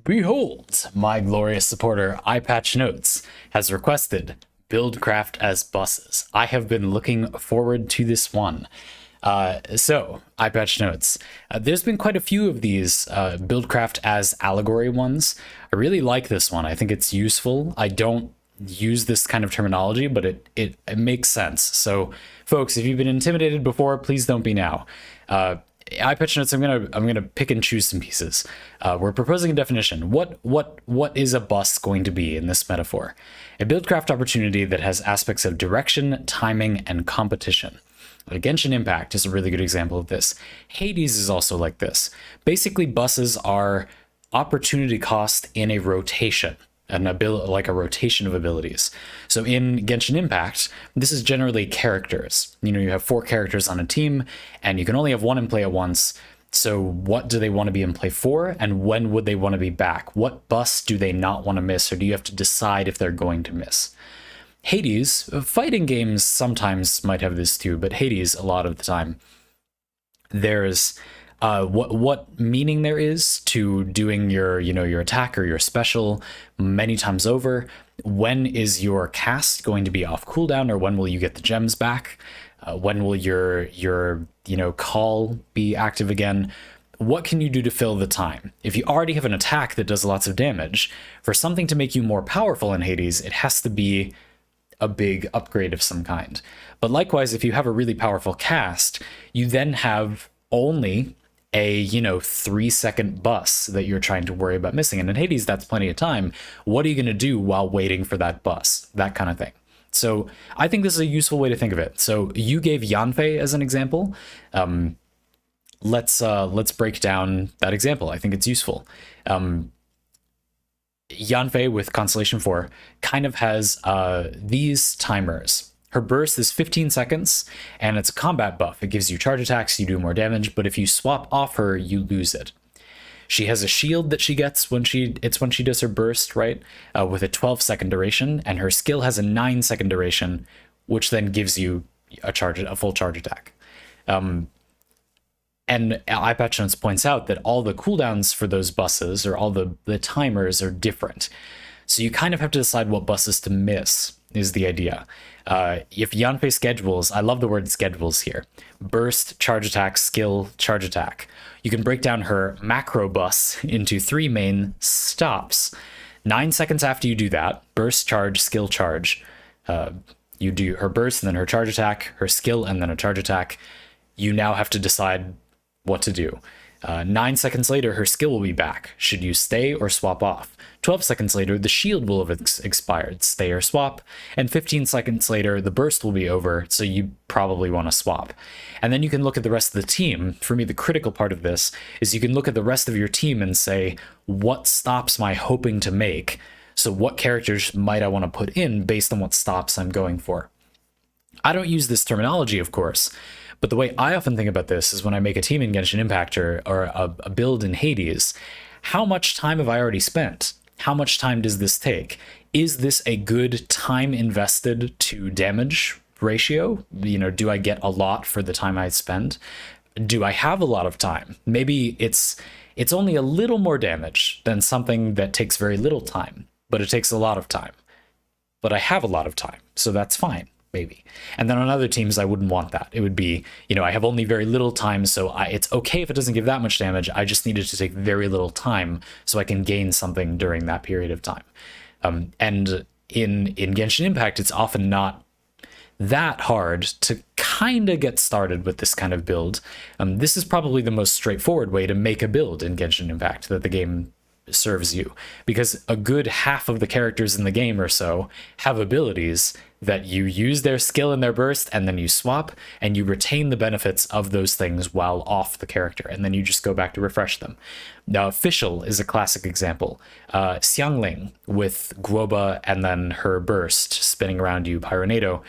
Behold, my glorious supporter EyePatchNotes has requested Buildcraft as buses. I have been looking forward to this one. So, EyePatchNotes, there's been quite a few of these Buildcraft as allegory ones. I really like this one. I think it's useful. I don't use this kind of terminology, but it makes sense. So, folks, if you've been intimidated before, please don't be now. EyePatchNotes, I'm gonna pick and choose some pieces. We're proposing a definition. What is a bus going to be in this metaphor? A buildcraft opportunity that has aspects of direction, timing, and competition. Genshin Impact is a really good example of this. Hades is also like this. Basically, buses are opportunity cost in a rotation. Like a rotation of abilities. So in Genshin Impact, this is generally characters. You have 4 characters on a team, and you can only have one in play at once. So what do they want to be in play for, and when would they want to be back? What bus do they not want to miss, or do you have to decide if they're going to miss? Hades, fighting games sometimes might have this too, but Hades, a lot of the time, there's what meaning there is to doing your attack or your special many times over. When is your cast going to be off cooldown, or when will you get the gems back? When will your call be active again? What can you do to fill the time? If you already have an attack that does lots of damage, for something to make you more powerful in Hades, it has to be a big upgrade of some kind. But likewise, if you have a really powerful cast, you then have only a 3-second bus that you're trying to worry about missing. And in Hades, that's plenty of time. What are you going to do while waiting for that bus? That kind of thing. So I think this is a useful way to think of it. So you gave Yanfei as an example. Let's break down that example. I think it's useful. Yanfei with Constellation 4 kind of has these timers. Her burst is 15 seconds, and it's a combat buff. It gives you charge attacks, you do more damage, but if you swap off her, you lose it. She has a shield that she gets when she does her burst, right? With a 12-second duration, and her skill has a 9-second duration, which then gives you a full charge attack. And EyePatchNotes points out that all the cooldowns for those buses, or all the timers, are different. So you kind of have to decide what buses to miss, is the idea. If Yanfei schedules, I love the word schedules here, burst, charge attack, skill, charge attack, you can break down her macro bus into 3 main stops. 9 seconds after you do that, burst, charge, skill, charge, you do her burst and then her charge attack, her skill, and then a charge attack. You now have to decide what to do. 9 seconds later, her skill will be back. Should you stay or swap off? 12 seconds later, the shield will have expired. Stay or swap. And 15 seconds later, the burst will be over, so you probably want to swap. And then you can look at the rest of the team. For me, the critical part of this is you can look at the rest of your team and say, what stops am I hoping to make? So what characters might I want to put in based on what stops I'm going for? I don't use this terminology, of course, but the way I often think about this is when I make a team in Genshin Impact or a build in Hades, how much time have I already spent? How much time does this take? Is this a good time invested to damage ratio? Do I get a lot for the time I spend? Do I have a lot of time? Maybe it's only a little more damage than something that takes very little time, but it takes a lot of time. But I have a lot of time, so that's fine. Maybe. And then on other teams, I wouldn't want that. It would be, I have only very little time, so it's okay if it doesn't give that much damage. I just need it to take very little time so I can gain something during that period of time. And in Genshin Impact, it's often not that hard to kind of get started with this kind of build. This is probably the most straightforward way to make a build in Genshin Impact that the game serves you, because a good half of the characters in the game or so have abilities that you use their skill and their burst, and then you swap, and you retain the benefits of those things while off the character, and then you just go back to refresh them. Now, Fischl is a classic example. Xiangling with Guoba and then her burst spinning around you, Pyronado,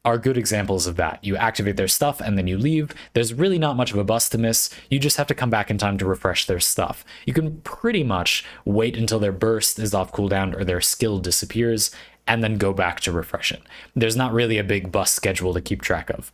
are good examples of that. You activate their stuff and then you leave. There's really not much of a bus to miss. You just have to come back in time to refresh their stuff. You can pretty much wait until their burst is off cooldown or their skill disappears and then go back to refresh it. There's not really a big bus schedule to keep track of.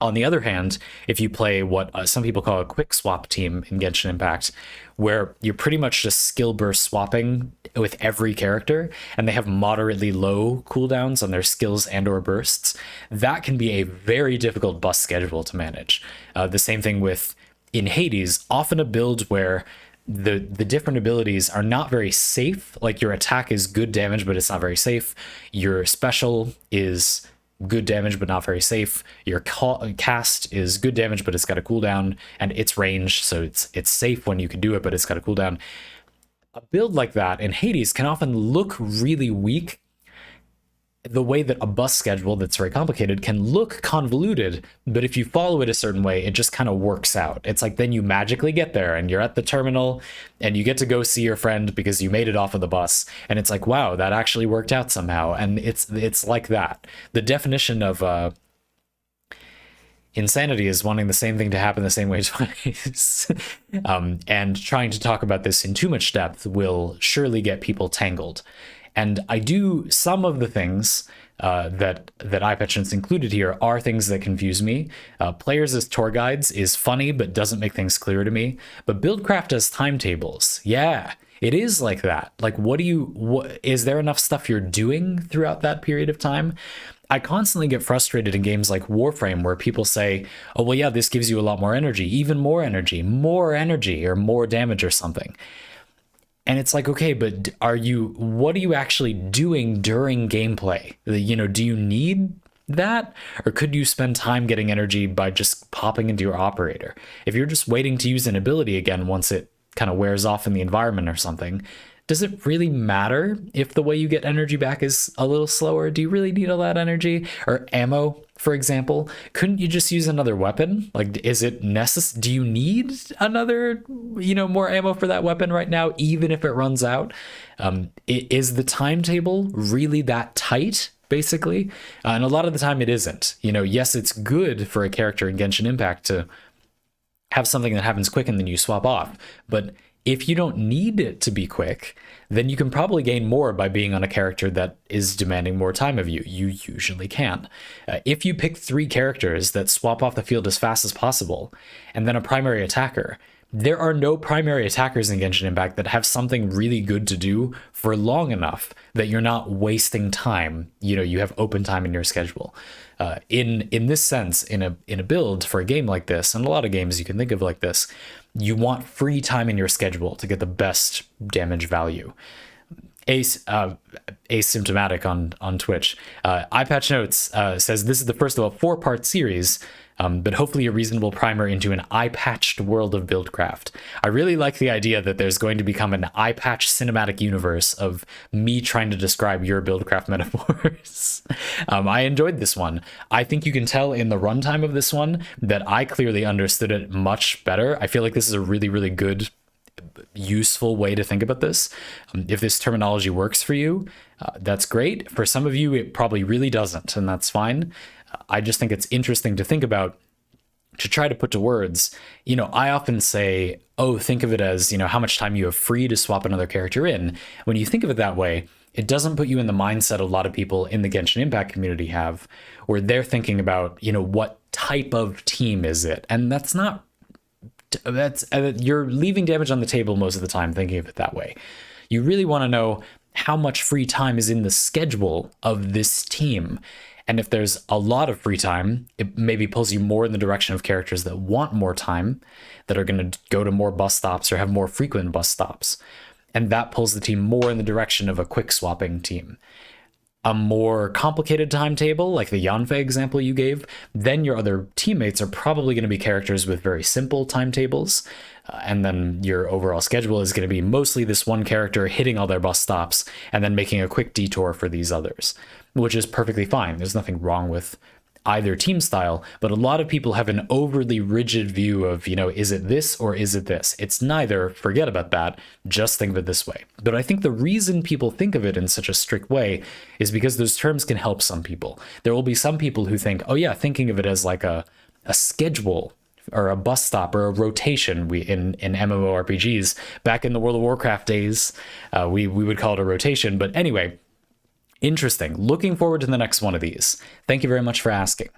On the other hand, if you play what some people call a quick swap team in Genshin Impact, where you're pretty much just skill burst swapping with every character, and they have moderately low cooldowns on their skills and or bursts, that can be a very difficult bus schedule to manage. The same thing with in Hades, often a build where the different abilities are not very safe. Like your attack is good damage, but it's not very safe. Your special is good damage but not very safe. Your cast is good damage but it's got a cooldown, and it's range, so it's safe when you can do it, but it's got a cooldown. A build like that in Hades can often look really weak, the way that a bus schedule that's very complicated can look convoluted, but if you follow it a certain way, it just kind of works out. It's like then you magically get there and you're at the terminal and you get to go see your friend because you made it off of the bus, and it's like, wow, that actually worked out somehow. And it's like that. The definition of insanity is wanting the same thing to happen the same way twice. And trying to talk about this in too much depth will surely get people tangled. And I do some of the things that EyePatchNotes included here are things that confuse me. Players as tour guides is funny, but doesn't make things clear to me. But Buildcraft as timetables, yeah, it is like that. Like, what is there enough stuff you're doing throughout that period of time? I constantly get frustrated in games like Warframe where people say, oh, well, yeah, this gives you a lot more energy, even more energy, or more damage or something. And it's like, okay, but what are you actually doing during gameplay? You know, do you need that? Or could you spend time getting energy by just popping into your operator? If you're just waiting to use an ability again once it kind of wears off in the environment or something, does it really matter if the way you get energy back is a little slower? Do you really need all that energy? Or ammo, for example? Couldn't you just use another weapon? Like, is it necessary? Do you need another, more ammo for that weapon right now, even if it runs out? Is the timetable really that tight, basically? And a lot of the time it isn't. Yes, it's good for a character in Genshin Impact to have something that happens quick and then you swap off. But if you don't need it to be quick, then you can probably gain more by being on a character that is demanding more time of you. You usually can. If you pick 3 characters that swap off the field as fast as possible, and then a primary attacker, there are no primary attackers in Genshin Impact that have something really good to do for long enough that you're not wasting time. You have open time in your schedule. In this sense, in a build for a game like this, and a lot of games you can think of like this, you want free time in your schedule to get the best damage value. Asymptomatic on Twitch. EyePatchNotes says this is the first of a 4-part series, but hopefully a reasonable primer into an eye-patched world of Buildcraft. I really like the idea that there's going to become an eye-patch cinematic universe of me trying to describe your Buildcraft metaphors. I enjoyed this one. I think you can tell in the runtime of this one that I clearly understood it much better. I feel like this is a really, really good, useful way to think about this. If this terminology works for you, that's great. For some of you, it probably really doesn't, and that's fine. I just think it's interesting to think about, to try to put to words. I often say, oh, think of it as, how much time you have free to swap another character in. When you think of it that way, it doesn't put you in the mindset a lot of people in the Genshin Impact community have, where they're thinking about, what type of team is it? And you're leaving damage on the table most of the time thinking of it that way. You really want to know how much free time is in the schedule of this team. And if there's a lot of free time, it maybe pulls you more in the direction of characters that want more time, that are going to go to more bus stops or have more frequent bus stops. And that pulls the team more in the direction of a quick swapping team. A more complicated timetable, like the Yanfei example you gave, then your other teammates are probably going to be characters with very simple timetables. And then your overall schedule is going to be mostly this one character hitting all their bus stops and then making a quick detour for these others, which is perfectly fine. There's nothing wrong with either team style, but a lot of people have an overly rigid view of, is it this or is it this? It's neither. Forget about that. Just think of it this way. But I think the reason people think of it in such a strict way is because those terms can help some people. There will be some people who think, oh yeah, thinking of it as like a schedule or a bus stop or a rotation. In MMORPGs back in the World of Warcraft days, we would call it a rotation. But anyway, interesting. Looking forward to the next one of these. Thank you very much for asking.